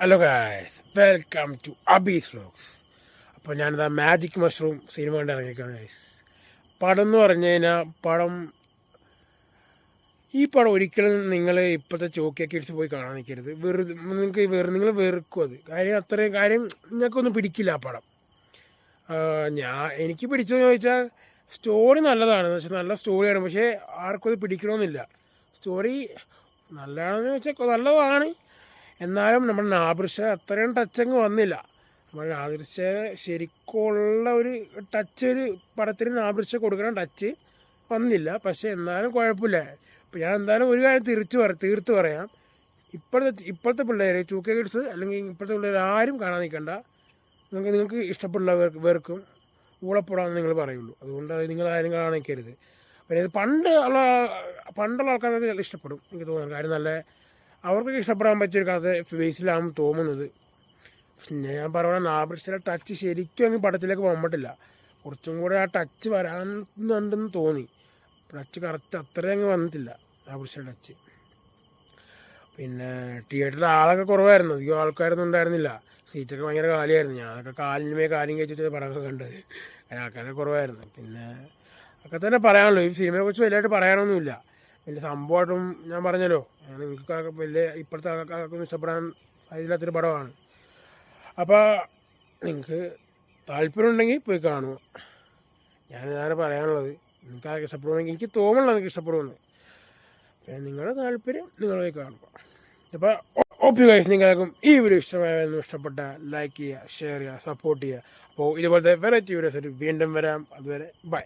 Hello guys, welcome to Abi's vlogs. അപ്പോൾ ഞാനിതാ magic mushroom cinema കണ്ട് ഇറങ്ങിയിരിക്കുകയാണ് ഗായ്സ്. പടം എന്ന് പറഞ്ഞു കഴിഞ്ഞാൽ ഈ പടം ഒരിക്കലും നിങ്ങൾ ഇപ്പോഴത്തെ ചോക്കിയ കിഡ്സ് പോയി കാണാൻ നിൽക്കരുത്. നിങ്ങൾ വെറുക്കും അത്. കാര്യം നിങ്ങൾക്കൊന്നും പിടിക്കില്ല ആ പടം. എനിക്ക് പിടിച്ചതെന്ന് ചോദിച്ചാൽ സ്റ്റോറി നല്ലതാണ്, നല്ല സ്റ്റോറിയാണ്. പക്ഷേ ആർക്കും അത് പിടിക്കണമെന്നില്ല. സ്റ്റോറി നല്ലതാണെന്ന് വെച്ചാൽ നല്ലതാണ്, എന്നാലും നമ്മുടെ നാദിർഷ അത്രയും ടച്ചങ്ങ് വന്നില്ല. നമ്മൾ നാദിർഷ ശരിക്കുള്ള ഒരു ടച്ച്, ഒരു പടത്തിന് നാദിർഷ കൊടുക്കുന്ന ടച്ച് വന്നില്ല. പക്ഷേ എന്നാലും കുഴപ്പമില്ല. ഇപ്പം ഞാൻ എന്തായാലും ഒരു കാര്യം തീർത്ത് പറയാം. ഇപ്പോഴത്തെ പിള്ളേർ 2K കിഡ്സ് അല്ലെങ്കിൽ ഇപ്പോഴത്തെ പിള്ളേർ ആരും കാണാൻ നിൽക്കണ്ട. നിങ്ങൾക്ക് ഇഷ്ടപ്പെടുന്നവർക്കും ഊളപ്പെടാമെന്ന് നിങ്ങൾ പറയുള്ളൂ. അതുകൊണ്ട് അത് നിങ്ങൾ ആരും കാണാൻ നിൽക്കരുത്. പിന്നെ ഇത് പണ്ടുള്ള ആൾക്കാർക്ക് ഇഷ്ടപ്പെടും എനിക്ക് തോന്നുന്നു. കാര്യം നല്ല അവർക്കൊക്കെ ഇഷ്ടപ്പെടാൻ പറ്റിയൊരു കഥ ബേസിലാണ് തോന്നുന്നത്. പിന്നെ ഞാൻ പറയുന്ന നാദിർഷയുടെ ടച്ച് ശരിക്കും അങ്ങ് പടത്തിലേക്ക് പോകാൻ പറ്റില്ല. കുറച്ചും കൂടെ ആ ടച്ച് വരാനുണ്ടെന്ന് തോന്നി. ടച്ച് കറക്റ്റ് അത്രയും അങ്ങ് വന്നിട്ടില്ല നാദിർഷയുടെ ടച്ച്. പിന്നെ തിയേറ്ററിൽ ആളൊക്കെ കുറവായിരുന്നു, അധികം ആൾക്കാരൊന്നും ഉണ്ടായിരുന്നില്ല. സീറ്റൊക്കെ ഭയങ്കര കാലിയായിരുന്നു. ഞാനൊക്കെ കാര്യം കഴിച്ചിട്ട് പടമൊക്കെ കണ്ടത്. ആൾക്കാരൊക്കെ കുറവായിരുന്നു. പിന്നെ ഒക്കെ തന്നെ പറയാനുള്ളൂ. ഈ സിനിമയെക്കുറിച്ച് വലിയതായിട്ട് പറയാനൊന്നുമില്ല. വലിയ സംഭവമായിട്ടും ഞാൻ പറഞ്ഞല്ലോ, നിങ്ങൾക്ക് വലിയ ഇപ്പോഴത്തെ ആൾക്കാർക്കൊന്നും ഇഷ്ടപ്പെടാൻ അതില്ലാത്തൊരു പടമാണ്. അപ്പോൾ നിങ്ങൾക്ക് താല്പര്യം ഉണ്ടെങ്കിൽ പോയി കാണുക. ഞാനിതാണ് പറയാനുള്ളത്. നിങ്ങൾക്ക് ആർക്ക് ഇഷ്ടപ്പെടുമെങ്കിൽ എനിക്ക് തോന്നുന്നില്ല നിങ്ങൾക്ക് ഇഷ്ടപ്പെടുമെന്ന്. പിന്നെ നിങ്ങളുടെ താല്പര്യം നിങ്ങൾ പോയി കാണുക. അപ്പോൾ ഓപ്പി ഗൈസ്, നിങ്ങൾക്കും ഈ വീഡിയോ ഇഷ്ടപ്പെട്ട ലൈക്ക് ചെയ്യുക, ഷെയർ ചെയ്യുക, സപ്പോർട്ട് ചെയ്യുക. അപ്പോൾ ഇതുപോലത്തെ വെറൈറ്റി വീഡിയോസ് ആയിട്ട് വീണ്ടും വരാം. അതുവരെ ബൈ.